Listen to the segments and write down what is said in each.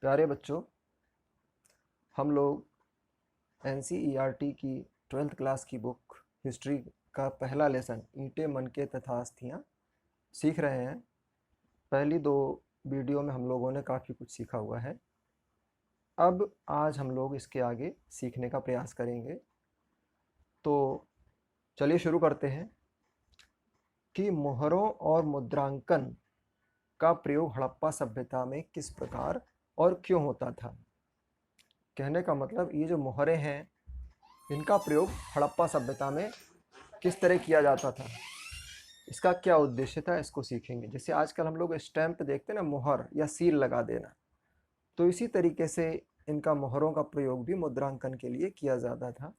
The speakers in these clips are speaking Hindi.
प्यारे बच्चों, हम लोग एनसीईआरटी की 12th क्लास की बुक हिस्ट्री का पहला लेसन ईंटें मनके तथा अस्थियाँ सीख रहे हैं। पहली दो वीडियो में हम लोगों ने काफ़ी कुछ सीखा हुआ है। अब आज हम लोग इसके आगे सीखने का प्रयास करेंगे। तो चलिए शुरू करते हैं कि मोहरों और मुद्रांकन का प्रयोग हड़प्पा सभ्यता में किस प्रकार और क्यों होता था। कहने का मतलब ये जो मोहरें हैं इनका प्रयोग हड़प्पा सभ्यता में किस तरह किया जाता था, इसका क्या उद्देश्य था, इसको सीखेंगे। जैसे आजकल हम लोग स्टैंप देखते हैं ना, मोहर या सील लगा देना, तो इसी तरीके से इनका मोहरों का प्रयोग भी मुद्रांकन के लिए किया जाता था।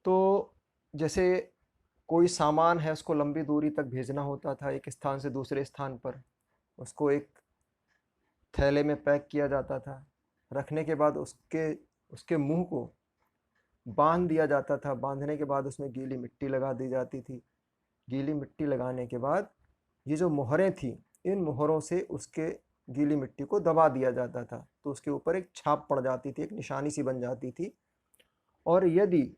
तो जैसे कोई सामान है, उसको लंबी दूरी तक भेजना होता था, एक स्थान से दूसरे स्थान पर, उसको एक थैले में पैक किया जाता था। रखने के बाद उसके उसके मुंह को बांध दिया जाता था। बांधने के बाद उसमें गीली मिट्टी लगा दी जाती थी। गीली मिट्टी लगाने के बाद ये जो मोहरें थी, इन मोहरों से उसके गीली मिट्टी को दबा दिया जाता था, तो उसके ऊपर एक छाप पड़ जाती थी, एक निशानी सी बन जाती थी। और यदि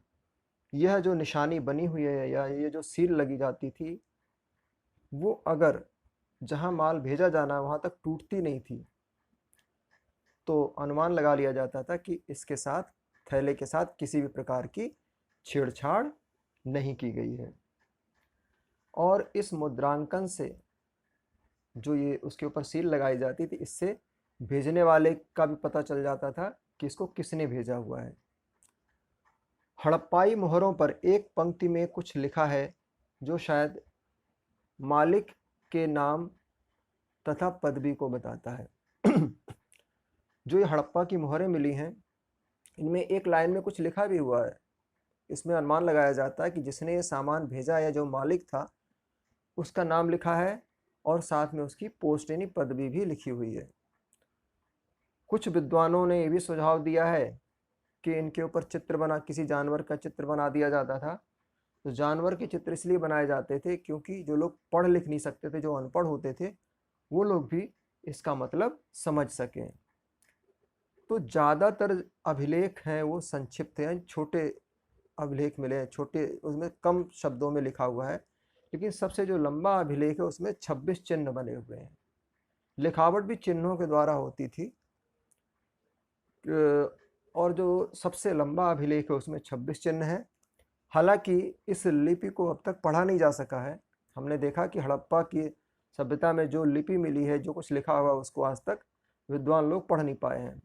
यह जो निशानी बनी हुई है या ये जो सील लगी जाती थी, वो अगर जहां माल भेजा जाना है वहां तक टूटती नहीं थी, तो अनुमान लगा लिया जाता था कि इसके साथ, थैले के साथ किसी भी प्रकार की छेड़छाड़ नहीं की गई है। और इस मुद्रांकन से जो ये उसके ऊपर सील लगाई जाती थी, इससे भेजने वाले का भी पता चल जाता था कि इसको किसने भेजा हुआ है। हड़प्पाई मोहरों पर एक पंक्ति में कुछ लिखा है जो शायद मालिक के नाम तथा पदवी को बताता है। जो ये हड़प्पा की मोहरें मिली हैं, इनमें एक लाइन में कुछ लिखा भी हुआ है। इसमें अनुमान लगाया जाता है कि जिसने ये सामान भेजा या जो मालिक था उसका नाम लिखा है और साथ में उसकी पोस्ट यानी पदवी भी लिखी हुई है। कुछ विद्वानों ने यह भी सुझाव दिया है कि इनके ऊपर चित्र बना, किसी जानवर का चित्र बना दिया जाता था। तो जानवर के चित्र इसलिए बनाए जाते थे क्योंकि जो लोग पढ़ लिख नहीं सकते थे, जो अनपढ़ होते थे, वो लोग भी इसका मतलब समझ सकें। तो ज़्यादातर अभिलेख हैं वो संक्षिप्त हैं, छोटे अभिलेख मिले हैं, छोटे, उसमें कम शब्दों में लिखा हुआ है। लेकिन सबसे जो लंबा अभिलेख है उसमें 26 चिन्ह बने हुए हैं। लिखावट भी चिन्हों के द्वारा होती थी। और जो सबसे लंबा अभिलेख है उसमें 26 चिन्ह है। हालांकि इस लिपि को अब तक पढ़ा नहीं जा सका है। हमने देखा कि हड़प्पा की सभ्यता में जो लिपि मिली है, जो कुछ लिखा हुआ, उसको आज तक विद्वान लोग पढ़ नहीं पाए हैं।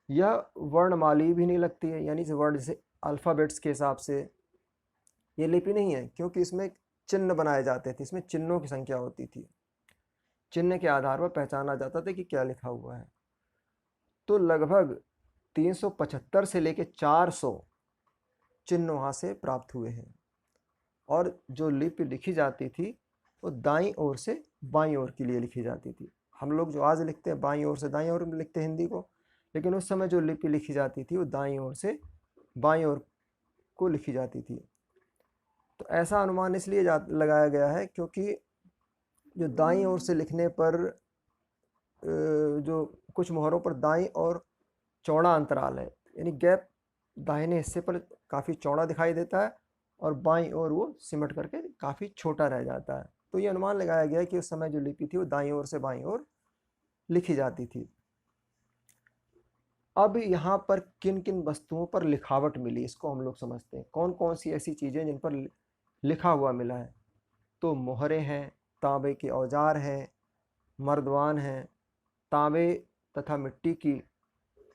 यह वर्णमाली भी नहीं लगती है, यानी वर्ण जैसे अल्फ़ाबेट्स के हिसाब से ये लिपि नहीं है, क्योंकि इसमें चिन्ह बनाए जाते थे, इसमें चिन्हों की संख्या होती थी। चिन्ह के आधार पर पहचाना जाता था कि क्या लिखा हुआ है। तो लगभग 375 से लेकर 400 चिन्ह वहाँ से प्राप्त हुए हैं। और जो लिपि लिखी जाती थी वो दाईं ओर से बाईं ओर के लिए लिखी जाती थी। हम लोग जो आज लिखते हैं बाईं ओर से दाईं ओर में लिखते हैं हिंदी को, लेकिन उस समय जो लिपि लिखी जाती थी वो दाईं ओर से बाईं ओर को लिखी जाती थी। तो ऐसा अनुमान इसलिए लगाया गया है क्योंकि जो दाईं ओर से लिखने पर जो कुछ मोहरों पर दाईं और चौड़ा अंतराल है, यानी गैप दाहिने हिस्से पर काफ़ी चौड़ा दिखाई देता है और बाईं ओर वो सिमट करके काफ़ी छोटा रह जाता है। तो ये अनुमान लगाया गया है कि उस समय जो लिपि थी वो दाईं ओर से बाईं ओर लिखी जाती थी। अब यहाँ पर किन किन वस्तुओं पर लिखावट मिली, इसको हम लोग समझते हैं। कौन कौन सी ऐसी चीज़ें जिन पर लिखा हुआ मिला है। तो मोहरें हैं, तांबे के औजार हैं, मर्दवान हैं, तांबे तथा मिट्टी की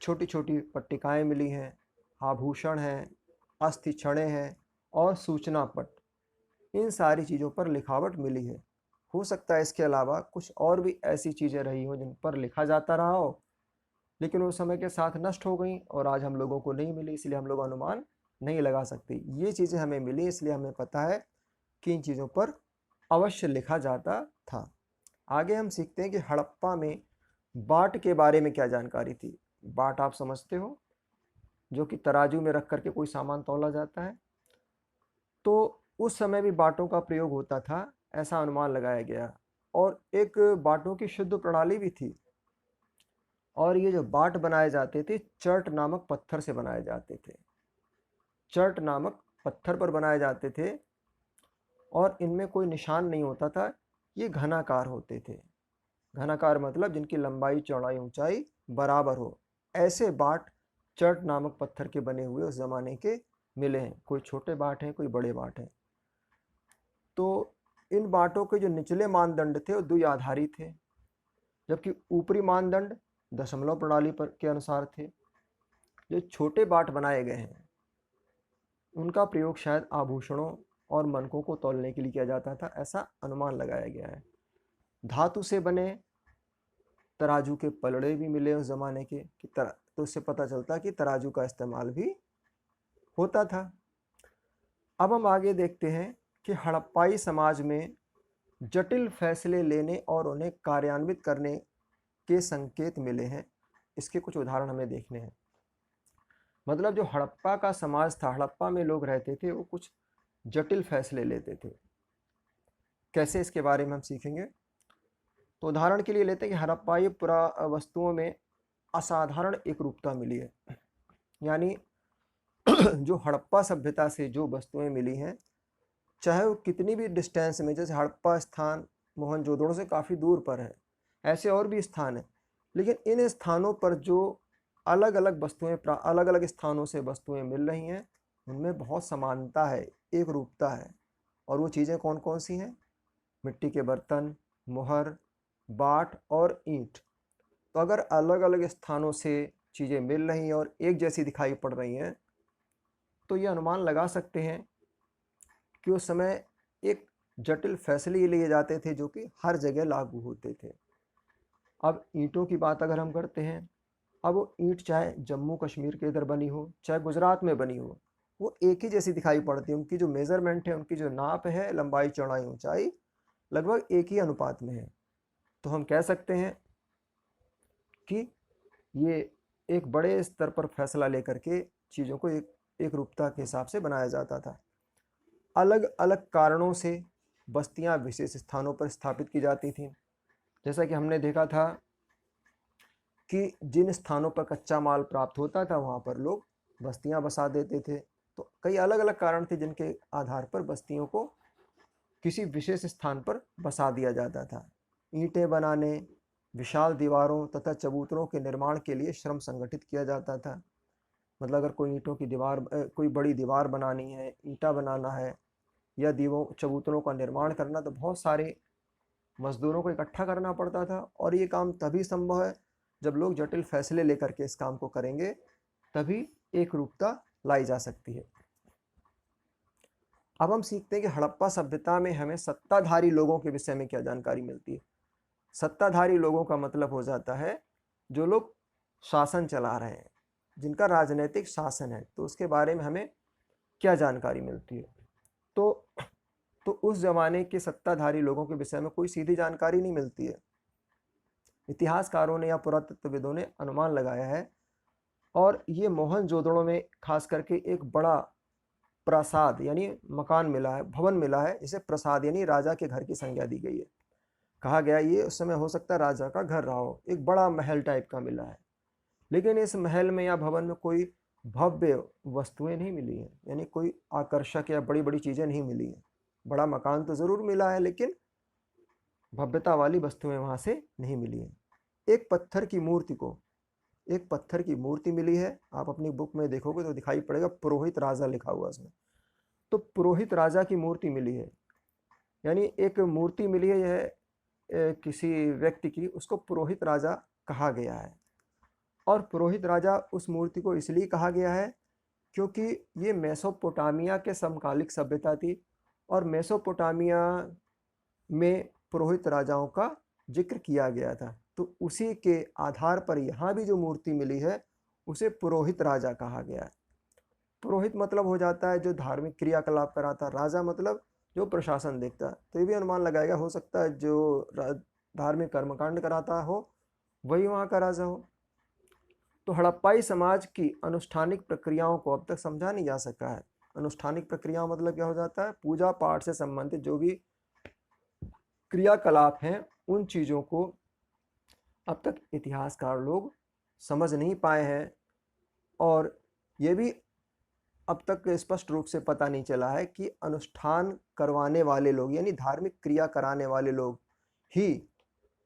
छोटी छोटी पट्टिकाएँ मिली हैं, आभूषण हैं, अस्थि छड़ें हैं और सूचना पट। इन सारी चीज़ों पर लिखावट मिली है। हो सकता है इसके अलावा कुछ और भी ऐसी चीज़ें रही हो जिन पर लिखा जाता रहा हो, लेकिन वो समय के साथ नष्ट हो गई और आज हम लोगों को नहीं मिली, इसलिए हम लोग अनुमान नहीं लगा सकते। ये चीज़ें हमें मिली इसलिए हमें पता है कि इन चीज़ों पर अवश्य लिखा जाता था। आगे हम सीखते हैं कि हड़प्पा में बाट के बारे में क्या जानकारी थी। बाट आप समझते हो, जो कि तराजू में रख करके कोई सामान तौला जाता है। तो उस समय भी बाटों का प्रयोग होता था, ऐसा अनुमान लगाया गया। और एक बाटों की शुद्ध प्रणाली भी थी। और ये जो बाट बनाए जाते थे चर्ट नामक पत्थर से बनाए जाते थे। चर्ट नामक पत्थर पर बनाए जाते थे और इनमें कोई निशान नहीं होता था। ये घनाकार होते थे। घनाकार मतलब जिनकी लंबाई चौड़ाई ऊंचाई बराबर हो। ऐसे बाट चर्ट नामक पत्थर के बने हुए उस जमाने के मिले हैं। कोई छोटे बाट हैं, कोई बड़े बाट हैं। तो इन बाटों के जो निचले मानदंड थे वो द्विआधारी थे, जबकि ऊपरी मानदंड दशमलव प्रणाली पर के अनुसार थे। जो छोटे बाट बनाए गए हैं उनका प्रयोग शायद आभूषणों और मनकों को तौलने के लिए किया जाता था, ऐसा अनुमान लगाया गया है। धातु से बने तराजू के पलड़े भी मिले उस जमाने के कि तो उससे पता चलता कि तराजू का इस्तेमाल भी होता था। अब हम आगे देखते हैं कि हड़प्पाई समाज में जटिल फैसले लेने और उन्हें कार्यान्वित करने के संकेत मिले हैं। इसके कुछ उदाहरण हमें देखने हैं। मतलब जो हड़प्पा का समाज था, हड़प्पा में लोग रहते थे, वो कुछ जटिल फैसले लेते थे। कैसे, इसके बारे में हम सीखेंगे। तो उदाहरण के लिए लेते हैं कि हड़प्पाई वस्तुओं में असाधारण एकरूपता मिली है। यानी जो हड़प्पा सभ्यता से जो वस्तुएं मिली हैं, चाहे वो कितनी भी डिस्टेंस में, जैसे हड़प्पा स्थान मोहनजोदड़ो से काफ़ी दूर पर है, ऐसे और भी स्थान हैं, लेकिन इन स्थानों पर जो अलग अलग वस्तुएं अलग अलग स्थानों से वस्तुएं मिल रही हैं उनमें बहुत समानता है, एक रूपता है। और वो चीज़ें कौन कौन सी हैं? मिट्टी के बर्तन, मुहर, बाट और ईंट। तो अगर अलग अलग स्थानों से चीज़ें मिल रही हैं और एक जैसी दिखाई पड़ रही हैं तो ये अनुमान लगा सकते हैं कि उस समय एक जटिल फैसले लिए जाते थे जो कि हर जगह लागू होते थे। अब ईंटों की बात अगर हम करते हैं, अब वो ईंट चाहे जम्मू कश्मीर के इधर बनी हो चाहे गुजरात में बनी हो, वो एक ही जैसी दिखाई पड़ती है। उनकी जो मेज़रमेंट है, उनकी जो नाप है, लंबाई चौड़ाई ऊंचाई लगभग एक ही अनुपात में है। तो हम कह सकते हैं कि ये एक बड़े स्तर पर फैसला लेकर के चीज़ों को एक रूपता के हिसाब से बनाया जाता था। अलग अलग कारणों से बस्तियां विशेष स्थानों पर स्थापित की जाती थीं। जैसा कि हमने देखा था कि जिन स्थानों पर कच्चा माल प्राप्त होता था वहाँ पर लोग बस्तियां बसा देते थे। तो कई अलग अलग कारण थे जिनके आधार पर बस्तियों को किसी विशेष स्थान पर बसा दिया जाता था। ईंटें बनाने, विशाल दीवारों तथा चबूतरों के निर्माण के लिए श्रम संगठित किया जाता था। मतलब अगर कोई ईंटों की दीवार, कोई बड़ी दीवार बनानी है, ईंटा बनाना है या चबूतरों का निर्माण करना, तो बहुत सारे मजदूरों को इकट्ठा करना पड़ता था। और ये काम तभी संभव है जब लोग जटिल फैसले लेकर के इस काम को करेंगे, तभी एक रूपता लाई जा सकती है। अब हम सीखते हैं कि हड़प्पा सभ्यता में हमें सत्ताधारी लोगों के विषय में क्या जानकारी मिलती है। सत्ताधारी लोगों का मतलब हो जाता है जो लोग शासन चला रहे हैं, जिनका राजनीतिक शासन है, तो उसके बारे में हमें क्या जानकारी मिलती है। तो उस जमाने के सत्ताधारी लोगों के विषय में कोई सीधी जानकारी नहीं मिलती है। इतिहासकारों ने या पुरातत्वविदों ने अनुमान लगाया है, और ये मोहनजोदड़ो में खास करके एक बड़ा प्रासाद यानी मकान मिला है, भवन मिला है, इसे प्रासाद यानी राजा के घर की संज्ञा दी गई है। कहा गया ये उस समय हो सकता है राजा का घर रहा हो, एक बड़ा महल टाइप का मिला है। लेकिन इस महल में या भवन में कोई भव्य वस्तुएं नहीं मिली हैं, यानी कोई आकर्षक या बड़ी बड़ी चीज़ें नहीं मिली हैं। बड़ा मकान तो ज़रूर मिला है, लेकिन भव्यता वाली वस्तुएं वहाँ से नहीं मिली हैं। एक पत्थर की मूर्ति मिली है। आप अपनी बुक में देखोगे तो दिखाई पड़ेगा पुरोहित राजा लिखा हुआ उसमें। तो पुरोहित राजा की मूर्ति मिली है, यानी एक मूर्ति मिली है, यह किसी व्यक्ति की, उसको पुरोहित राजा कहा गया है। और पुरोहित राजा उस मूर्ति को इसलिए कहा गया है क्योंकि ये मेसोपोटामिया के समकालिक सभ्यता थी, और मेसोपोटामिया में पुरोहित राजाओं का जिक्र किया गया था। तो उसी के आधार पर यहाँ भी जो मूर्ति मिली है उसे पुरोहित राजा कहा गया है। पुरोहित मतलब हो जाता है जो धार्मिक क्रियाकलाप कराता, राजा मतलब जो प्रशासन देखता है। तो ये भी अनुमान लगाएगा, हो सकता है जो धार्मिक कर्मकांड कराता हो वही वहाँ का राजा हो। तो हड़प्पाई समाज की अनुष्ठानिक प्रक्रियाओं को अब तक समझा नहीं जा सका है। अनुष्ठानिक प्रक्रिया मतलब क्या हो जाता है? पूजा पाठ से संबंधित जो भी क्रियाकलाप हैं उन चीज़ों को अब तक इतिहासकार लोग समझ नहीं पाए हैं, और ये भी अब तक स्पष्ट रूप से पता नहीं चला है कि अनुष्ठान करवाने वाले लोग यानी धार्मिक क्रिया कराने वाले लोग ही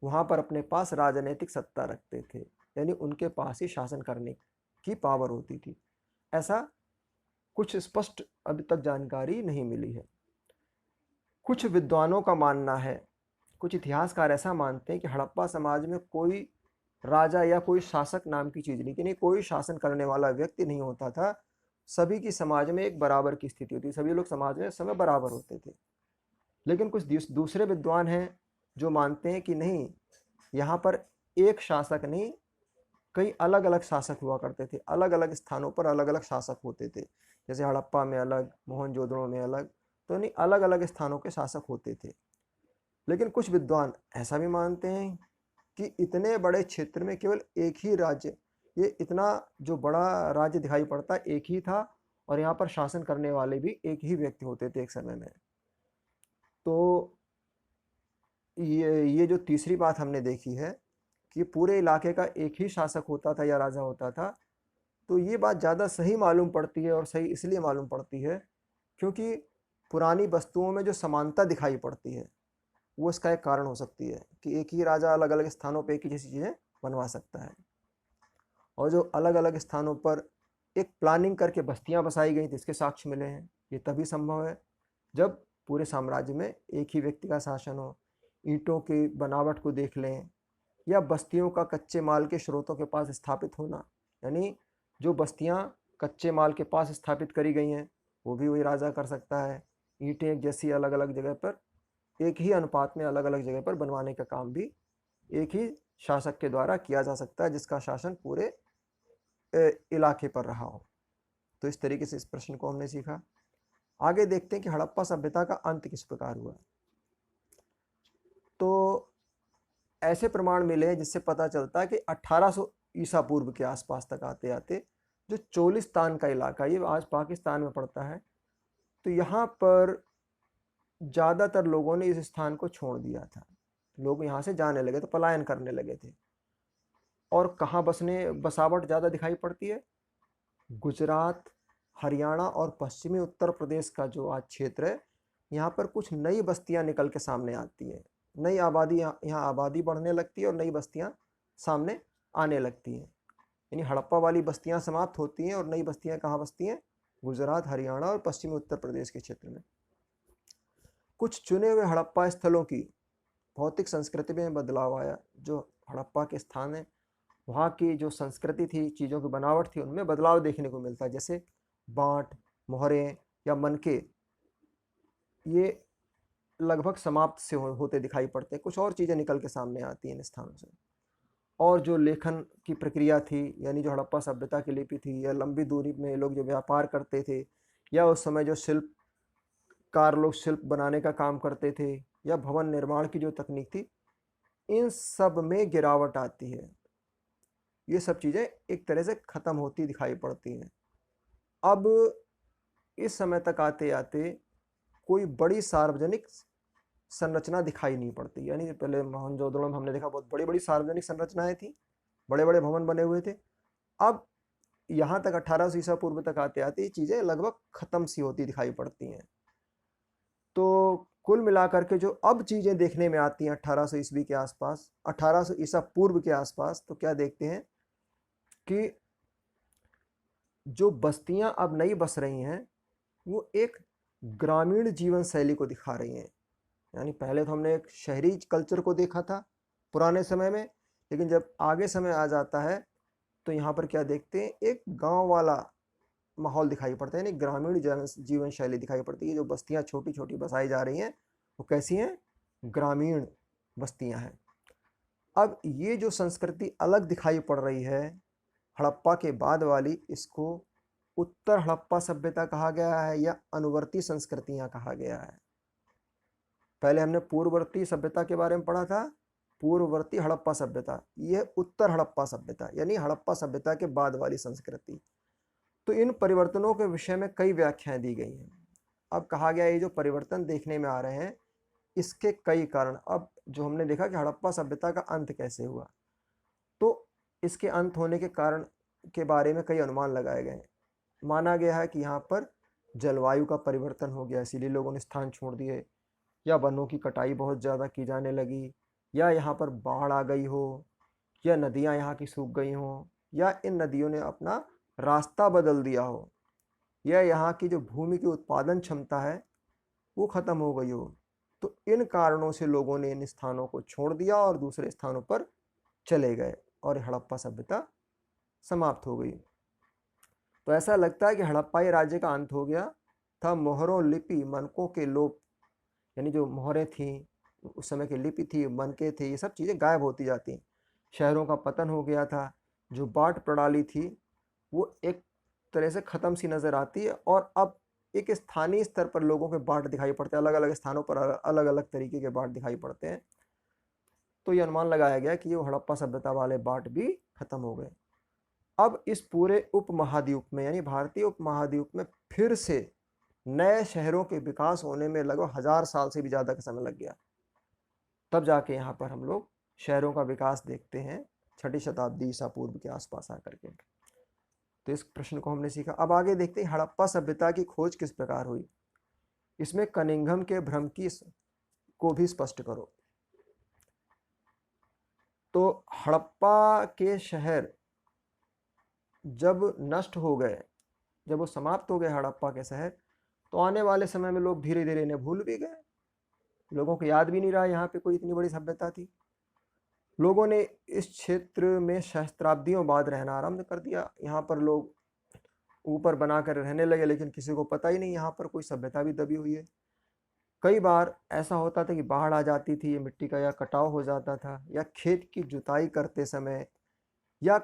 वहाँ पर अपने पास राजनीतिक सत्ता रखते थे, यानी उनके पास ही शासन करने की पावर होती थी। ऐसा कुछ स्पष्ट अभी तक जानकारी नहीं मिली है। कुछ विद्वानों का मानना है, कुछ इतिहासकार ऐसा मानते हैं कि हड़प्पा समाज में कोई राजा या कोई शासक नाम की चीज़ नहीं थी, नहीं कोई शासन करने वाला व्यक्ति नहीं होता था। सभी की समाज में एक बराबर की स्थिति होती, सभी लोग समाज में समय बराबर होते थे। लेकिन कुछ दूसरे विद्वान हैं जो मानते हैं कि नहीं, यहाँ पर एक शासक नहीं, कई अलग अलग शासक हुआ करते थे, अलग अलग स्थानों पर अलग अलग शासक होते थे। जैसे हड़प्पा में अलग, मोहनजोदड़ो में अलग, तो नहीं अलग अलग स्थानों के शासक होते थे। लेकिन कुछ विद्वान ऐसा भी मानते हैं कि इतने बड़े क्षेत्र में केवल एक ही राज्य, ये इतना जो बड़ा राज्य दिखाई पड़ता है एक ही था, और यहाँ पर शासन करने वाले भी एक ही व्यक्ति होते थे एक समय में। तो ये जो तीसरी बात हमने देखी है कि पूरे इलाके का एक ही शासक होता था या राजा होता था, तो ये बात ज़्यादा सही मालूम पड़ती है, और सही इसलिए मालूम पड़ती है क्योंकि पुरानी वस्तुओं में जो समानता दिखाई पड़ती है वो इसका एक कारण हो सकती है कि एक ही राजा अलग अलग स्थानों पर एक ही जैसी चीज़ें बनवा सकता है। और जो अलग अलग स्थानों पर एक प्लानिंग करके बस्तियां बसाई गई थी, इसके साक्ष्य मिले हैं। ये तभी संभव है जब पूरे साम्राज्य में एक ही व्यक्ति का शासन हो। ईंटों की बनावट को देख लें, या बस्तियों का कच्चे माल के स्रोतों के पास स्थापित होना, यानी जो बस्तियां कच्चे माल के पास स्थापित करी गई हैं वो भी वही राजा कर सकता है। ईंटें एक जैसी अलग अलग जगह पर एक ही अनुपात में अलग अलग जगह पर बनवाने का काम भी एक ही शासक के द्वारा किया जा सकता है, जिसका शासन पूरे इलाके पर रहा हो। तो इस तरीके से इस प्रश्न को हमने सीखा। आगे देखते हैं कि हड़प्पा सभ्यता का अंत किस प्रकार हुआ। तो ऐसे प्रमाण मिले हैं जिससे पता चलता है कि 1800 ईसा पूर्व के आसपास तक आते आते जो चोलिस्तान का इलाका, ये आज पाकिस्तान में पड़ता है, तो यहाँ पर ज़्यादातर लोगों ने इस स्थान को छोड़ दिया था। लोग यहाँ से जाने लगे थे, पलायन करने लगे थे। और कहाँ बसावट ज़्यादा दिखाई पड़ती है? गुजरात, हरियाणा और पश्चिमी उत्तर प्रदेश का जो आज क्षेत्र है, यहाँ पर कुछ नई बस्तियाँ निकल के सामने आती हैं। नई आबादी, यहाँ आबादी बढ़ने लगती है और नई बस्तियाँ सामने आने लगती हैं। यानी हड़प्पा वाली बस्तियाँ समाप्त होती हैं और नई बस्तियाँ कहाँ बसती हैं? गुजरात, हरियाणा और पश्चिमी उत्तर प्रदेश के क्षेत्र में। कुछ चुने हुए हड़प्पा स्थलों की भौतिक संस्कृति में बदलाव आया। जो हड़प्पा के स्थान है वहाँ की जो संस्कृति थी, चीज़ों की बनावट थी, उनमें बदलाव देखने को मिलता है। जैसे बाँट, मोहरे या मनके, ये लगभग समाप्त से होते दिखाई पड़ते हैं। कुछ और चीज़ें निकल के सामने आती हैं इन स्थानों से। और जो लेखन की प्रक्रिया थी, यानी जो हड़प्पा सभ्यता की लिपि थी, या लंबी दूरी में लोग जो व्यापार करते थे, या उस समय जो शिल्पकार लोग शिल्प बनाने का काम करते थे, या भवन निर्माण की जो तकनीक थी, इन सब में गिरावट आती है। ये सब चीज़ें एक तरह से ख़त्म होती दिखाई पड़ती हैं। अब इस समय तक आते आते कोई बड़ी सार्वजनिक संरचना दिखाई नहीं पड़ती। यानी पहले मोहनजोदड़ो में हमने देखा बहुत बड़ी बड़ी सार्वजनिक संरचनाएं थी, बड़े बड़े भवन बने हुए थे। अब यहाँ तक 1800 ईसा पूर्व तक आते आते ये चीज़ें लगभग ख़त्म सी होती दिखाई पड़ती हैं। तो कुल मिलाकर के जो अब चीज़ें देखने में आती हैं 1800 ईस्वी के आसपास, 1800 ईसा पूर्व के आसपास, तो क्या देखते हैं कि जो बस्तियां अब नई बस रही हैं वो एक ग्रामीण जीवन शैली को दिखा रही हैं। यानी पहले तो हमने एक शहरी कल्चर को देखा था पुराने समय में, लेकिन जब आगे समय आ जाता है तो यहाँ पर क्या देखते हैं, एक गांव वाला माहौल दिखाई पड़ता है, यानी ग्रामीण जीवन शैली दिखाई पड़ती है। जो बस्तियां छोटी छोटी बसाई जा रही हैं वो कैसी हैं? ग्रामीण बस्तियां हैं। अब ये जो संस्कृति अलग दिखाई पड़ रही है हड़प्पा के बाद वाली, इसको उत्तर हड़प्पा सभ्यता कहा गया है या अनुवर्ती संस्कृतियां कहा गया है। पहले हमने पूर्ववर्ती सभ्यता के बारे में पढ़ा था, पूर्ववर्ती हड़प्पा सभ्यता, यह उत्तर हड़प्पा सभ्यता यानी हड़प्पा सभ्यता के बाद वाली संस्कृति। तो इन परिवर्तनों के विषय में कई व्याख्याएं दी गई हैं। अब कहा गया ये जो परिवर्तन देखने में आ रहे हैं इसके कई कारण। अब जो हमने देखा कि हड़प्पा सभ्यता का अंत कैसे हुआ, तो इसके अंत होने के कारण के बारे में कई अनुमान लगाए गए हैं। माना गया है कि यहाँ पर जलवायु का परिवर्तन हो गया, इसीलिए लोगों ने स्थान छोड़ दिए, या वनों की कटाई बहुत ज़्यादा की जाने लगी, या यहाँ पर बाढ़ आ गई हो, या नदियाँ यहाँ की सूख गई हों, या इन नदियों ने अपना रास्ता बदल दिया हो, या यहाँ की जो भूमि की उत्पादन क्षमता है वो ख़त्म हो गई हो। तो इन कारणों से लोगों ने इन स्थानों को छोड़ दिया और दूसरे स्थानों पर चले गए और हड़प्पा सभ्यता समाप्त हो गई। तो ऐसा लगता है कि हड़प्पाई राज्य का अंत हो गया था। मोहरों, लिपि, मनकों के लोप, यानी जो मोहरें थीं, उस समय की लिपि थी, मनके थे, ये सब चीज़ें गायब होती जाती। शहरों का पतन हो गया था। जो बाट प्रणाली थी वो एक तरह से ख़त्म सी नज़र आती है और अब एक स्थानीय स्तर पर लोगों के बाट दिखाई पड़ते हैं। अलग अलग स्थानों पर अलग अलग तरीके के बाट दिखाई पड़ते हैं। तो ये अनुमान लगाया गया कि ये हड़प्पा सभ्यता वाले बाट भी खत्म हो गए। अब इस पूरे उपमहाद्वीप में, यानी भारतीय उपमहाद्वीप में, फिर से नए शहरों के विकास होने में लगभग 1000 साल से भी ज़्यादा का समय लग गया। तब जाके यहाँ पर हम लोग शहरों का विकास देखते हैं 6ठी शताब्दी ईसा पूर्व के आसपास आकर के। तो इस प्रश्न को हमने सीखा। अब आगे देखते हैं हड़प्पा सभ्यता की खोज किस प्रकार हुई। इसमें कनिंघम के भ्रम की को भी स्पष्ट करो। तो हड़प्पा के शहर जब नष्ट हो गए, जब वो समाप्त हो गए हड़प्पा के शहर, तो आने वाले समय में लोग धीरे धीरे इन्हें भूल भी गए। लोगों को याद भी नहीं रहा यहाँ पे कोई इतनी बड़ी सभ्यता थी। लोगों ने इस क्षेत्र में सहस्त्राब्दियों बाद रहना आरंभ कर दिया। यहाँ पर लोग ऊपर बनाकर रहने लगे, लेकिन किसी को पता ही नहीं यहाँ पर कोई सभ्यता भी दबी हुई है। कई बार ऐसा होता था कि बाढ़ आ जाती थी, ये मिट्टी का या कटाव हो जाता था, या खेत की जुताई करते समय, या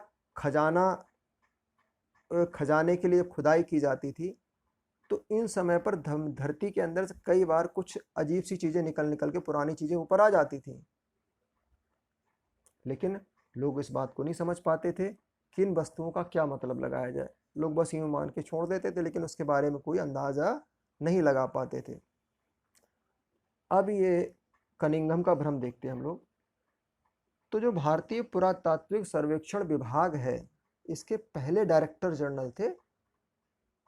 खजाने के लिए खुदाई की जाती थी। तो इन समय पर धरती के अंदर से कई बार कुछ अजीब सी चीज़ें निकल निकल के पुरानी चीज़ें ऊपर आ जाती थी, लेकिन लोग इस बात को नहीं समझ पाते थे कि इन वस्तुओं का क्या मतलब लगाया जाए। लोग बस यूं मान के छोड़ देते थे, लेकिन उसके बारे में कोई अंदाज़ा नहीं लगा पाते थे। अब ये कनिंघम का भ्रम देखते हैं हम लोग। तो जो भारतीय पुरातात्विक सर्वेक्षण विभाग है, इसके पहले डायरेक्टर जनरल थे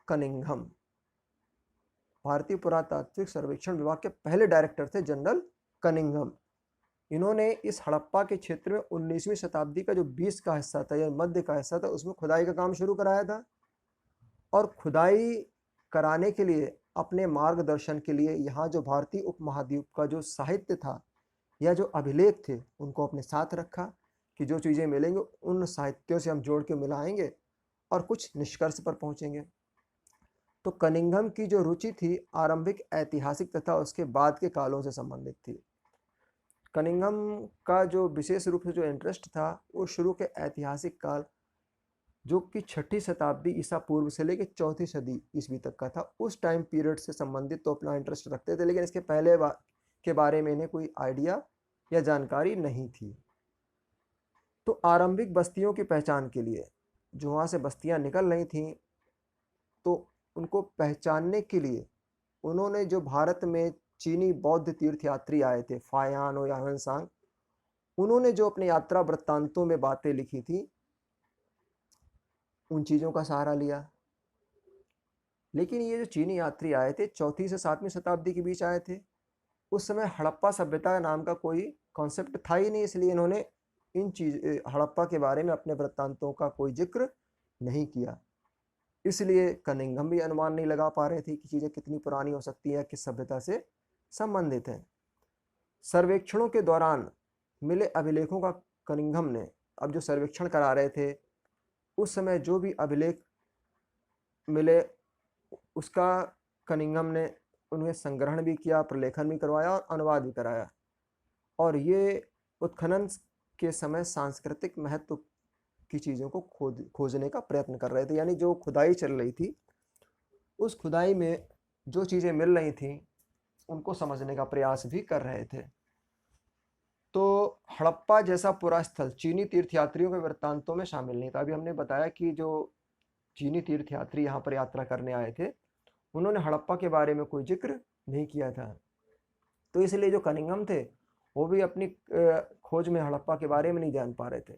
कनिंघम। भारतीय पुरातात्विक सर्वेक्षण विभाग के पहले डायरेक्टर थे जनरल कनिंघम। इन्होंने इस हड़प्पा के क्षेत्र में 19वीं शताब्दी का जो 20 का हिस्सा था या मध्य का हिस्सा था, उसमें खुदाई का काम शुरू कराया था। और खुदाई कराने के लिए, अपने मार्गदर्शन के लिए, यहाँ जो भारतीय उपमहाद्वीप का जो साहित्य था या जो अभिलेख थे, उनको अपने साथ रखा कि जो चीज़ें मिलेंगे उन साहित्यों से हम जोड़ के मिलाएंगे और कुछ निष्कर्ष पर पहुँचेंगे। तो कनिंघम की जो रुचि थी आरंभिक ऐतिहासिक तथा उसके बाद के कालों से संबंधित थी। कनिंघम का जो विशेष रूप से जो इंटरेस्ट था वो शुरू के ऐतिहासिक काल, जो कि 6ठी शताब्दी ईसा पूर्व से लेकर 4वीं सदी ईस्वी तक का था, उस टाइम पीरियड से संबंधित तो अपना इंटरेस्ट रखते थे, लेकिन इसके पहले के बारे में इन्हें कोई आइडिया या जानकारी नहीं थी। तो आरंभिक बस्तियों की पहचान के लिए, जो वहाँ से बस्तियाँ निकल रही थीं, तो उनको पहचानने के लिए उन्होंने जो भारत में चीनी बौद्ध तीर्थयात्री आए थे, फायान और यावेनसांग, उन्होंने जो अपने यात्रा वृत्तांतों में बातें लिखी थी, उन चीज़ों का सहारा लिया। लेकिन ये जो चीनी यात्री आए थे 4वीं से 7वीं शताब्दी के बीच आए थे, उस समय हड़प्पा सभ्यता नाम का कोई कॉन्सेप्ट था ही नहीं, इसलिए इन्होंने हड़प्पा के बारे में अपने वृत्तांतों का कोई जिक्र नहीं किया। इसलिए कनिंघम भी अनुमान नहीं लगा पा रहे थे कि चीज़ें कितनी पुरानी हो सकती हैं, किस सभ्यता से संबंधित हैं। सर्वेक्षणों के दौरान मिले अभिलेखों का कनिंघम ने, अब जो सर्वेक्षण करा रहे थे उस समय जो भी अभिलेख मिले, उसका कनिंघम ने उन्हें संग्रहण भी किया, प्रलेखन भी करवाया और अनुवाद भी कराया। और ये उत्खनन के समय सांस्कृतिक महत्व की चीज़ों को खोजने का प्रयत्न कर रहे थे। यानी जो खुदाई चल रही थी, उस खुदाई में जो चीज़ें मिल रही थीं उनको समझने का प्रयास भी कर रहे थे। तो हड़प्पा जैसा पूरा स्थल चीनी तीर्थयात्रियों के वृत्तांतों में शामिल नहीं था। अभी हमने बताया कि जो चीनी तीर्थयात्री यहाँ पर यात्रा करने आए थे, उन्होंने हड़प्पा के बारे में कोई जिक्र नहीं किया था। तो इसलिए जो कनिंघम थे वो भी अपनी खोज में हड़प्पा के बारे में नहीं जान पा रहे थे।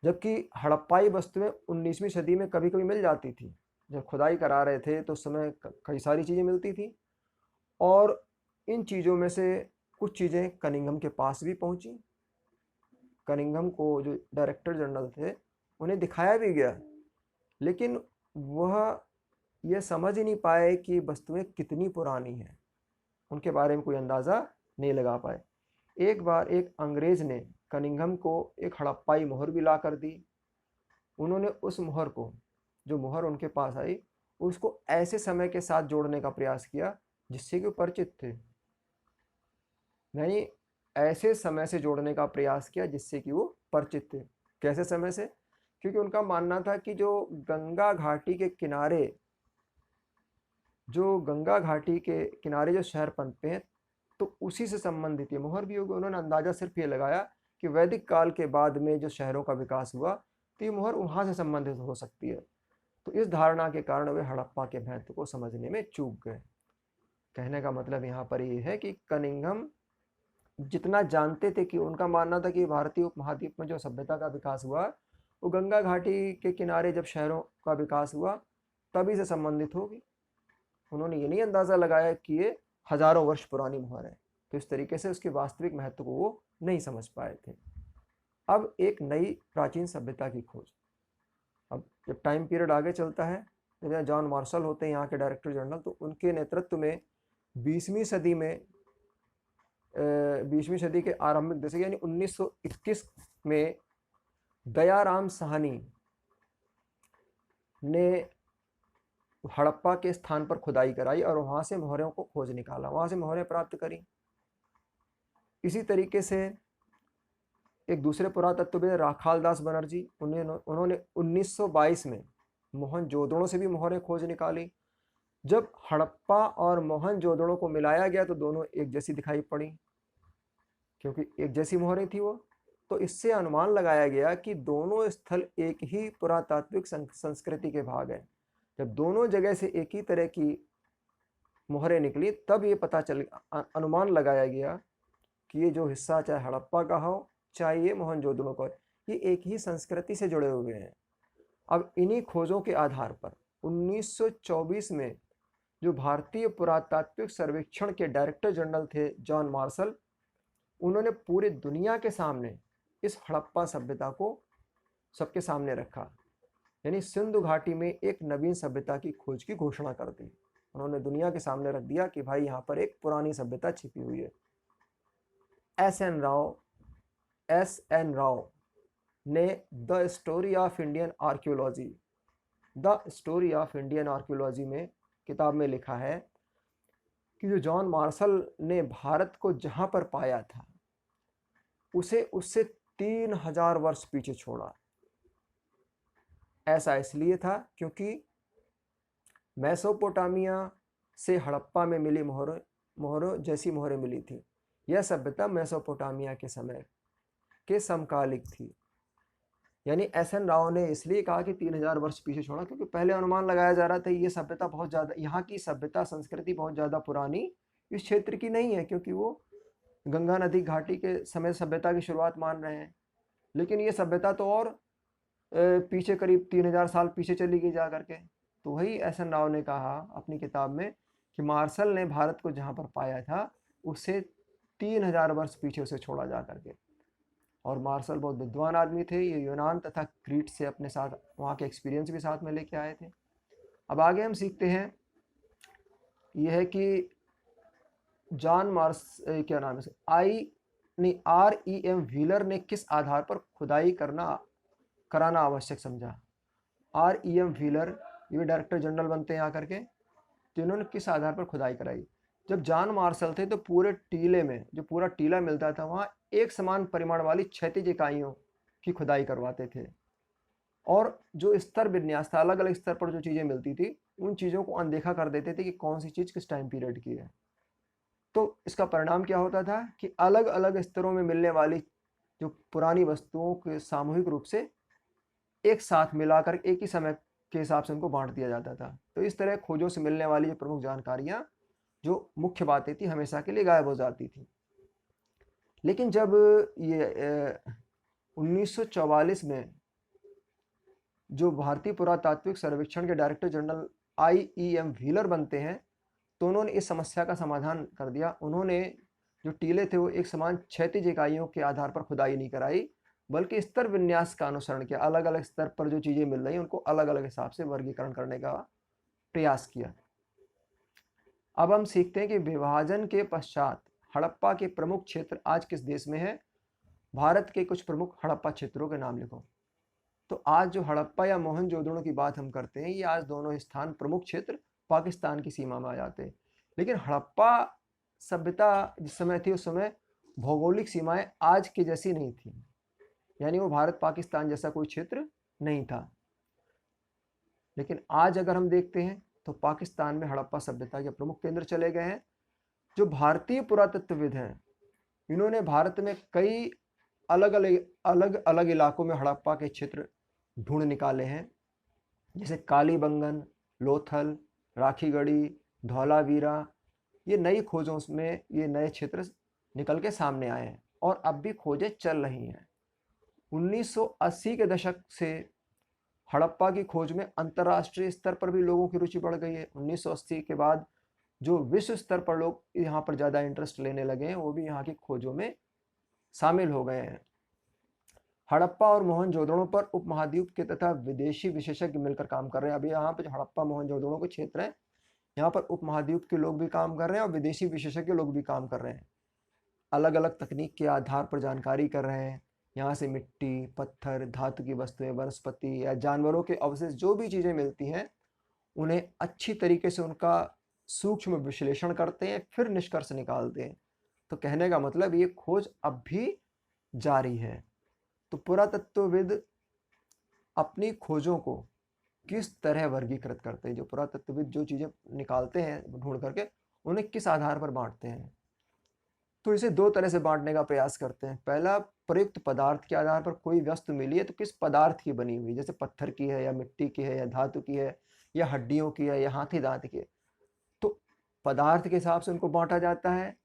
जबकि हड़प्पाई वस्तुएं 19वीं सदी में कभी कभी मिल जाती थी। जब खुदाई करा रहे थे तो उस समय कई सारी चीज़ें मिलती थी, और इन चीज़ों में से कुछ चीज़ें कनिंघम के पास भी पहुंची। कनिंघम को जो डायरेक्टर जनरल थे उन्हें दिखाया भी गया, लेकिन वह यह समझ ही नहीं पाए कि वस्तुएं कितनी पुरानी हैं, उनके बारे में कोई अंदाज़ा नहीं लगा पाए। एक बार एक अंग्रेज़ ने कनिंघम को एक हड़प्पाई मोहर भी ला कर दी। उन्होंने उस मोहर को, जो मोहर उनके पास आई, उसको ऐसे समय के साथ जोड़ने का प्रयास किया जिससे कि वो परिचित थे, यानी ऐसे समय से जोड़ने का प्रयास किया जिससे कि वो परिचित थे। कैसे समय से? क्योंकि उनका मानना था कि जो गंगा घाटी के किनारे जो शहर पनपे हैं, तो उसी से संबंधित ये मोहर भी होगी। उन्होंने अंदाजा सिर्फ ये लगाया कि वैदिक काल के बाद में जो शहरों का विकास हुआ, तो ये मोहर वहाँ से संबंधित हो सकती है। तो इस धारणा के कारण वे हड़प्पा के महत्व को समझने में चूक गए। कहने का मतलब यहाँ पर ये है कि कनिंघम जितना जानते थे, कि उनका मानना था कि भारतीय उपमहाद्वीप में जो सभ्यता का विकास हुआ वो गंगा घाटी के किनारे जब शहरों का विकास हुआ तभी से संबंधित होगी। उन्होंने ये नहीं अंदाज़ा लगाया कि ये हजारों वर्ष पुरानी मोहर है, तो इस तरीके से उसके वास्तविक महत्व को वो नहीं समझ पाए थे। अब एक नई प्राचीन सभ्यता की खोज। अब जब टाइम पीरियड आगे चलता है, जैसे जॉन मार्शल होते हैं यहाँ के डायरेक्टर जनरल, तो उनके नेतृत्व में 20वीं सदी के आरंभिक दशक यानी 1921 में दयाराम साहनी ने हड़प्पा के स्थान पर खुदाई कराई और वहाँ से मोहरों को खोज निकाला, वहाँ से मोहरें प्राप्त करी। इसी तरीके से एक दूसरे पुरातत्वविद राखालदास बनर्जी, उन्होंने 1922 में मोहनजोदड़ो से भी मोहरें खोज निकाली। जब हड़प्पा और मोहनजोदड़ो को मिलाया गया तो दोनों एक जैसी दिखाई पड़ी, क्योंकि एक जैसी मोहरें थी वो। तो इससे अनुमान लगाया गया कि दोनों स्थल एक ही पुरातात्विक संस्कृति के भाग हैं। जब दोनों जगह से एक ही तरह की मोहरें निकली, तब ये अनुमान लगाया गया कि ये जो हिस्सा चाहे हड़प्पा का हो चाहे ये मोहनजोदड़ो का, ये एक ही संस्कृति से जुड़े हुए हैं। अब इन्हीं खोजों के आधार पर 1924 में जो भारतीय पुरातात्विक सर्वेक्षण के डायरेक्टर जनरल थे जॉन मार्शल, उन्होंने पूरे दुनिया के सामने इस हड़प्पा सभ्यता को सबके सामने रखा, यानी सिंधु घाटी में एक नवीन सभ्यता की खोज की घोषणा कर दी। उन्होंने दुनिया के सामने रख दिया कि भाई यहाँ पर एक पुरानी सभ्यता छिपी हुई है। एस.एन. राव ने the story of Indian archaeology में किताब में लिखा है कि जो जॉन मार्शल ने भारत को जहाँ पर पाया था उसे उससे 3000 वर्ष पीछे छोड़ा। ऐसा इसलिए था क्योंकि मेसोपोटामिया से हड़प्पा में मिली मोहरों जैसी मोहरें मिली थी। यह सभ्यता मेसोपोटामिया के समय के समकालिक थी। यानी एस.एन. राव ने इसलिए कहा कि 3000 वर्ष पीछे छोड़ा क्योंकि पहले अनुमान लगाया जा रहा था ये सभ्यता बहुत ज़्यादा, यहाँ की सभ्यता संस्कृति बहुत ज़्यादा पुरानी इस क्षेत्र की नहीं है, क्योंकि वो गंगा नदी घाटी के समय सभ्यता की शुरुआत मान रहे हैं। लेकिन ये सभ्यता तो और पीछे करीब 3000 साल पीछे चली गई जा करके। तो वही एस.एन. राव ने कहा अपनी किताब में कि मार्शल ने भारत को जहाँ पर पाया था उससे 3000 वर्ष पीछे उसे छोड़ा जा करके। और मार्शल बहुत विद्वान आदमी थे, ये यूनान तथा क्रीट से अपने साथ वहाँ के एक्सपीरियंस भी साथ में लेके आए थे। अब आगे हम सीखते हैं, यह है कि R.E.M. व्हीलर ने किस आधार पर खुदाई कराना आवश्यक समझा। R.E.M. व्हीलर ये डायरेक्टर जनरल बनते हैं आकर के, तो इन्होंने किस आधार पर खुदाई कराई। जब जॉन मार्शल थे तो पूरे टीले में, जो पूरा टीला मिलता था, वहाँ एक समान परिमाण वाली क्षैतिज इकाइयों की खुदाई करवाते थे, और जो स्तर विन्यास था, अलग अलग स्तर पर जो चीज़ें मिलती थी उन चीज़ों को अनदेखा कर देते थे कि कौन सी चीज़ किस टाइम पीरियड की है। तो इसका परिणाम क्या होता था कि अलग अलग स्तरों में मिलने वाली जो पुरानी वस्तुओं के सामूहिक रूप से एक साथ मिलाकर एक ही समय के हिसाब से उनको बांट दिया जाता था। तो इस तरह खोजों से मिलने वाली जो प्रमुख जानकारियाँ, जो मुख्य बातें थी, हमेशा के लिए गायब हो जाती थी। लेकिन जब ये 1944 में जो भारतीय पुरातात्विक सर्वेक्षण के डायरेक्टर जनरल IEM व्हीलर बनते हैं, तो उन्होंने इस समस्या का समाधान कर दिया। उन्होंने जो टीले थे वो एक समान क्षैतिज इकाइयों के आधार पर खुदाई नहीं कराई, बल्कि स्तर विन्यास का अनुसरण किया। अलग अलग स्तर पर जो चीज़ें मिल रही हैं उनको अलग अलग हिसाब से वर्गीकरण करने का प्रयास किया। अब हम सीखते हैं कि विभाजन के पश्चात हड़प्पा के प्रमुख क्षेत्र आज किस देश में है। भारत के कुछ प्रमुख हड़प्पा क्षेत्रों के नाम लिखो। तो आज जो हड़प्पा या मोहनजोदड़ो की बात हम करते हैं, ये आज दोनों स्थान प्रमुख क्षेत्र पाकिस्तान की सीमा में आ जाते हैं। लेकिन हड़प्पा सभ्यता जिस समय थी उस समय भौगोलिक सीमाएं आज की जैसी नहीं थी, यानी वो भारत पाकिस्तान जैसा कोई क्षेत्र नहीं था। लेकिन आज अगर हम देखते हैं तो पाकिस्तान में हड़प्पा सभ्यता के प्रमुख केंद्र चले गए हैं। जो भारतीय पुरातत्वविद हैं, इन्होंने भारत में कई अलग अलग इलाकों में हड़प्पा के क्षेत्र ढूंढ निकाले हैं, जैसे कालीबंगन, लोथल, राखीगढ़ी, धौलावीरा। ये नई खोजों में ये नए क्षेत्र निकल के सामने आए हैं और अब भी खोजें चल रही हैं। 1980 के दशक से हड़प्पा की खोज में अंतर्राष्ट्रीय स्तर पर भी लोगों की रुचि बढ़ गई है। 1980 के बाद जो विश्व स्तर पर लोग यहाँ पर ज़्यादा इंटरेस्ट लेने लगे हैं, वो भी यहाँ की खोजों में शामिल हो गए हैं। हड़प्पा और मोहनजोदड़ो पर उपमहाद्वीप के तथा विदेशी विशेषज्ञ मिलकर काम कर रहे हैं। अभी यहाँ पर जो हड़प्पा मोहनजोदड़ो के क्षेत्र हैं, यहाँ पर उपमहाद्वीप के लोग भी काम कर रहे हैं और विदेशी विशेषज्ञ लोग भी काम कर रहे हैं। अलग अलग तकनीक के आधार पर जानकारी कर रहे हैं। यहाँ से मिट्टी, पत्थर, धातु की वस्तुएं, वनस्पति या जानवरों के अवशेष जो भी चीज़ें मिलती हैं, उन्हें अच्छी तरीके से उनका सूक्ष्म विश्लेषण करते हैं, फिर निष्कर्ष निकालते हैं। तो कहने का मतलब ये खोज अब भी जारी है। तो पुरातत्वविद अपनी खोजों को किस तरह वर्गीकृत करते हैं, जो पुरातत्वविद जो चीज़ें निकालते हैं ढूंढ करके, उन्हें किस आधार पर बांटते हैं। तो इसे दो तरह से बांटने का प्रयास करते हैं। पहला, प्रयुक्त पदार्थ के आधार पर कोई वस्तु मिली है तो किस पदार्थ की बनी हुई, जैसे पत्थर की है या मिट्टी की है या धातु की है या हड्डियों की है या हाथी दांत की है, तो पदार्थ के हिसाब से उनको बांटा जाता है।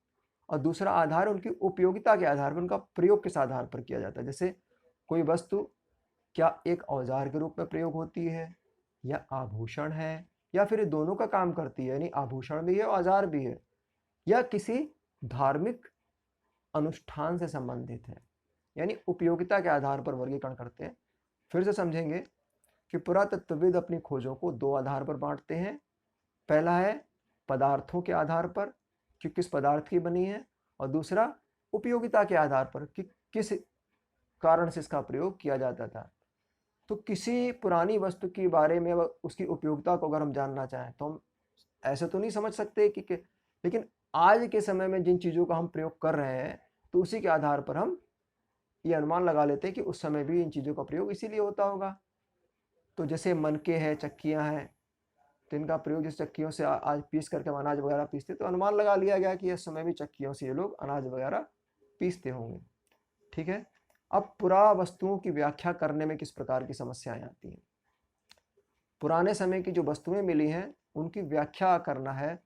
और दूसरा आधार उनकी उपयोगिता के आधार पर, उनका प्रयोग किस आधार पर किया जाता है। जैसे कोई वस्तु क्या एक औजार के रूप में प्रयोग होती है या आभूषण है, या फिर दोनों का काम करती है, यानी आभूषण भी है औजार भी है, या किसी धार्मिक अनुष्ठान से संबंधित है, यानी उपयोगिता के आधार पर वर्गीकरण करते हैं। फिर से समझेंगे कि पुरातत्वविद अपनी खोजों को दो आधार पर बांटते हैं। पहला है पदार्थों के आधार पर कि किस पदार्थ की बनी है, और दूसरा उपयोगिता के आधार पर कि किस कारण से इसका प्रयोग किया जाता था। तो किसी पुरानी वस्तु के बारे में उसकी उपयोगिता को अगर हम जानना चाहें तो हम ऐसे तो नहीं समझ सकते कि लेकिन आज के समय में जिन चीज़ों का हम प्रयोग कर रहे हैं, तो उसी के आधार पर हम ये अनुमान लगा लेते हैं कि उस समय भी इन चीज़ों का प्रयोग इसीलिए होता होगा। तो जैसे मनके हैं, चक्कियाँ हैं, तो इनका प्रयोग जिस चक्कियों से आज पीस करके हम अनाज वगैरह पीसते, तो अनुमान लगा लिया गया कि इस समय भी चक्कियों से ये लोग अनाज वगैरह पीसते होंगे। ठीक है। अब पुरा वस्तुओं की व्याख्या करने में किस प्रकार की समस्याएं आती हैं। पुराने समय की जो वस्तुएं मिली हैं उनकी व्याख्या करना है,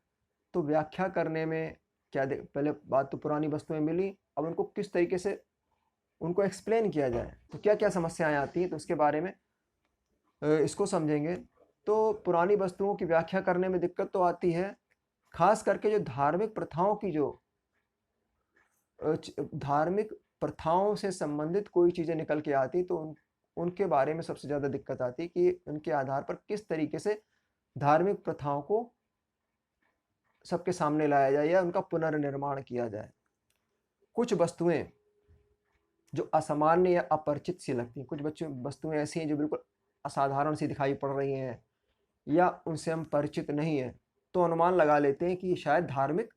तो व्याख्या करने में क्या पहले बात तो पुरानी वस्तुएं मिली, अब उनको किस तरीके से उनको एक्सप्लेन किया जाए, तो क्या क्या समस्याएं आती हैं, तो उसके बारे में इसको समझेंगे। तो पुरानी वस्तुओं की व्याख्या करने में दिक्कत तो आती है, खास करके जो धार्मिक प्रथाओं की जो धार्मिक प्रथाओं से संबंधित कोई चीज़ें निकल के आती, तो उनके बारे में सबसे ज़्यादा दिक्कत आती कि उनके आधार पर किस तरीके से धार्मिक प्रथाओं को सबके सामने लाया जाए या उनका पुनर्निर्माण किया जाए। कुछ वस्तुएं जो असामान्य या अपरिचित सी लगती हैं, कुछ वस्तुएं ऐसी हैं जो बिल्कुल असाधारण सी दिखाई पड़ रही हैं या उनसे हम परिचित नहीं हैं, तो अनुमान लगा लेते हैं कि शायद धार्मिक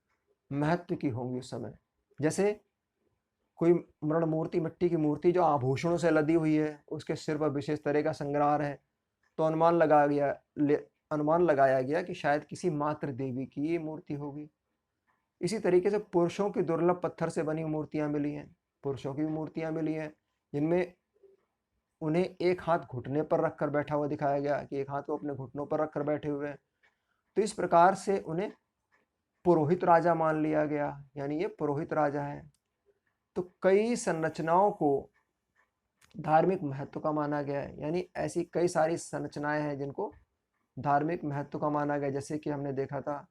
महत्व की होंगी उस समय। जैसे कोई मृण मूर्ति, मिट्टी की मूर्ति जो आभूषणों से लदी हुई है, उसके सिर पर विशेष तरह का श्रृंगार है, तो अनुमान लगाया गया कि शायद किसी मातृ देवी की ये मूर्ति होगी। इसी तरीके से पुरुषों की दुर्लभ पत्थर से बनी मूर्तियां मिली हैं, पुरुषों की मूर्तियां मिली हैं जिनमें उन्हें एक हाथ घुटने पर रखकर बैठा हुआ दिखाया गया कि एक हाथ को अपने घुटनों पर रखकर बैठे हुए हैं। तो इस प्रकार से उन्हें पुरोहित राजा मान लिया गया, यानी ये पुरोहित राजा है। तो कई संरचनाओं को धार्मिक महत्व का माना गया है। यानी ऐसी कई सारी संरचनाएं हैं जिनको धार्मिक महत्व का माना गया। जैसे कि हमने देखा था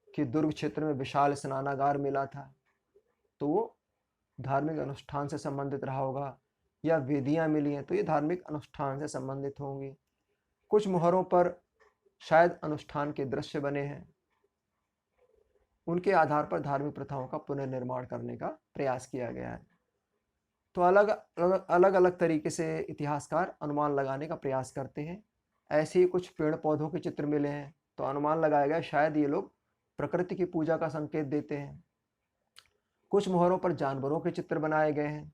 कि दुर्ग क्षेत्र में विशाल स्नानागार मिला था, तो वो धार्मिक अनुष्ठान से संबंधित रहा होगा। या वेदियां मिली हैं तो ये धार्मिक अनुष्ठान से संबंधित होंगी। कुछ मोहरों पर शायद अनुष्ठान के दृश्य बने हैं, उनके आधार पर धार्मिक प्रथाओं का पुनर्निर्माण करने का प्रयास किया गया है। तो अलग अलग अलग तरीके से इतिहासकार अनुमान लगाने का प्रयास करते हैं। ऐसे ही कुछ पेड़ पौधों के चित्र मिले हैं, तो अनुमान लगाया गया शायद ये लोग प्रकृति की पूजा का संकेत देते हैं। कुछ मोहरों पर जानवरों के चित्र बनाए गए हैं,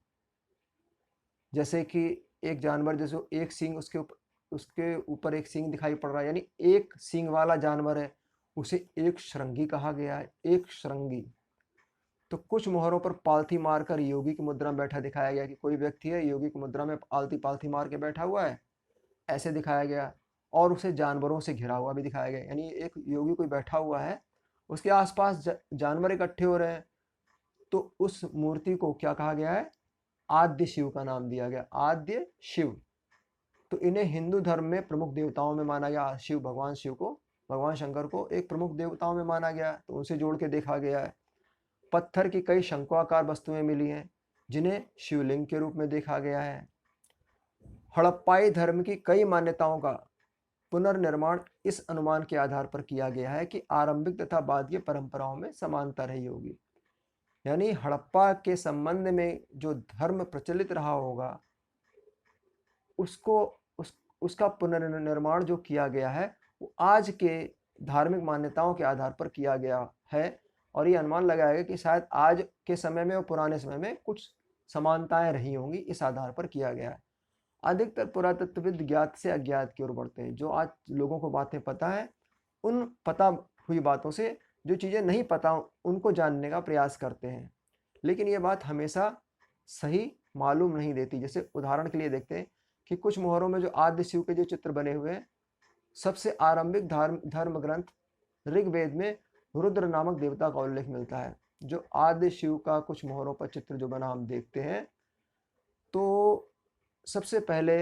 जैसे कि एक जानवर, जैसे एक सींग, उसके ऊपर एक सींग दिखाई पड़ रहा है, यानी एक सींग वाला जानवर है, उसे एक श्रृंगी कहा गया है, एक श्रृंगी। तो कुछ मोहरों पर पालथी मारकर योगी की मुद्रा में बैठा दिखाया गया कि कोई व्यक्ति है योगी की मुद्रा में आलती पालथी मार के बैठा हुआ है, ऐसे दिखाया गया। और उसे जानवरों से घिरा हुआ भी दिखाया गया, यानी एक योगी कोई बैठा हुआ है, उसके आसपास जानवर इकट्ठे हो रहे हैं। तो उस मूर्ति को क्या कहा गया है? आद्य शिव का नाम दिया गया, आद्य शिव। तो इन्हें हिंदू धर्म में प्रमुख देवताओं में माना गया। शिव को, भगवान शंकर को एक प्रमुख देवताओं में माना गया, तो उनसे जोड़ के देखा गया है। पत्थर की कई शंक्वाकार वस्तुएं मिली हैं, जिन्हें शिवलिंग के रूप में देखा गया है। हड़प्पाई धर्म की कई मान्यताओं का पुनर्निर्माण इस अनुमान के आधार पर किया गया है कि आरंभिक तथा बाद की परंपराओं में समानता रही होगी। यानी हड़प्पा के संबंध में जो धर्म प्रचलित रहा होगा, उसका पुनर्निर्माण जो किया गया है वो आज के धार्मिक मान्यताओं के आधार पर किया गया है। और ये अनुमान लगाया गया कि शायद आज के समय में और पुराने समय में कुछ समानताएं रही होंगी, इस आधार पर किया गया है। अधिकतर पुरातत्वविद ज्ञात से अज्ञात की ओर बढ़ते हैं। जो आज लोगों को बातें पता है, उन पता हुई बातों से जो चीज़ें नहीं पता उनको जानने का प्रयास करते हैं, लेकिन ये बात हमेशा सही मालूम नहीं देती। जैसे उदाहरण के लिए देखते हैं कि कुछ मोहरों में जो आद्य शिव के जो चित्र बने हुए हैं, सबसे आरंभिक धर्म ग्रंथ ऋग्वेद में रुद्र नामक देवता का उल्लेख मिलता है। जो आद्य शिव का कुछ मोहरों पर चित्र जो बना हम देखते हैं, तो सबसे पहले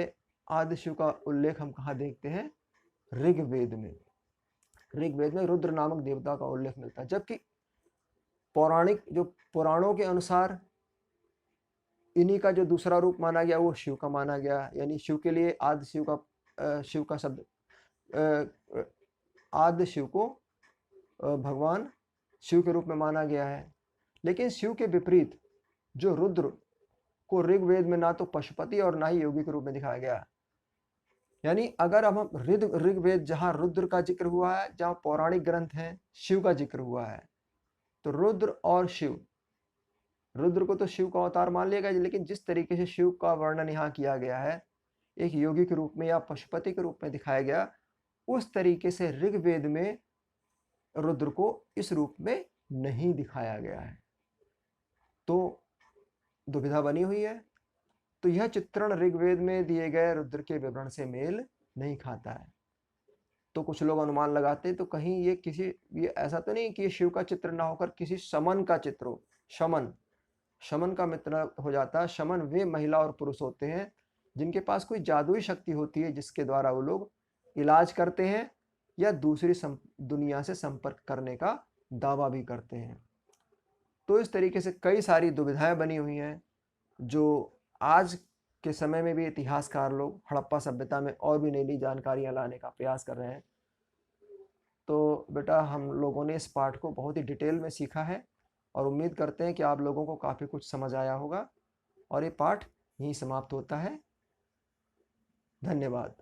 आद्य शिव का उल्लेख हम कहाँ देखते हैं? ऋग्वेद में। ऋग्वेद में रुद्र नामक देवता का उल्लेख मिलता है, जबकि पुराणों के अनुसार इन्हीं का जो दूसरा रूप माना गया वो शिव का माना गया। यानी शिव के लिए आद्य शिव का शब्द, आद्य शिव को भगवान शिव के रूप में माना गया है। लेकिन शिव के विपरीत जो रुद्र को ऋग्वेद में ना तो पशुपति और ना ही योगी के रूप में दिखाया गया। यानी अगर हम ऋग्वेद जहाँ रुद्र का जिक्र हुआ है, जहाँ पौराणिक ग्रंथ हैं शिव का जिक्र हुआ है, तो रुद्र और शिव, रुद्र को तो शिव का अवतार मान लिया गया, लेकिन जिस तरीके से शिव का वर्णन यहाँ किया गया है, एक योगी के रूप में या पशुपति के रूप में दिखाया गया, उस तरीके से ऋग्वेद में रुद्र को इस रूप में नहीं दिखाया गया है। तो दुविधा बनी हुई है। तो यह चित्रण ऋग्वेद में दिए गए रुद्र के विवरण से मेल नहीं खाता है। तो कुछ लोग अनुमान लगाते हैं तो कहीं ये ऐसा तो नहीं कि ये शिव का चित्र ना होकर किसी शमन का चित्र हो। शमन का मित्र हो जाता है। शमन वे महिला और पुरुष होते हैं जिनके पास कोई जादुई शक्ति होती है, जिसके द्वारा वो लोग इलाज करते हैं या दूसरी दुनिया से संपर्क करने का दावा भी करते हैं। तो इस तरीके से कई सारी दुविधाएं बनी हुई हैं, जो आज के समय में भी इतिहासकार लोग हड़प्पा सभ्यता में और भी नई नई जानकारियां लाने का प्रयास कर रहे हैं। तो बेटा, हम लोगों ने इस पाठ को बहुत ही डिटेल में सीखा है और उम्मीद करते हैं कि आप लोगों को काफ़ी कुछ समझ आया होगा। और ये पाठ यहीं समाप्त होता है। धन्यवाद।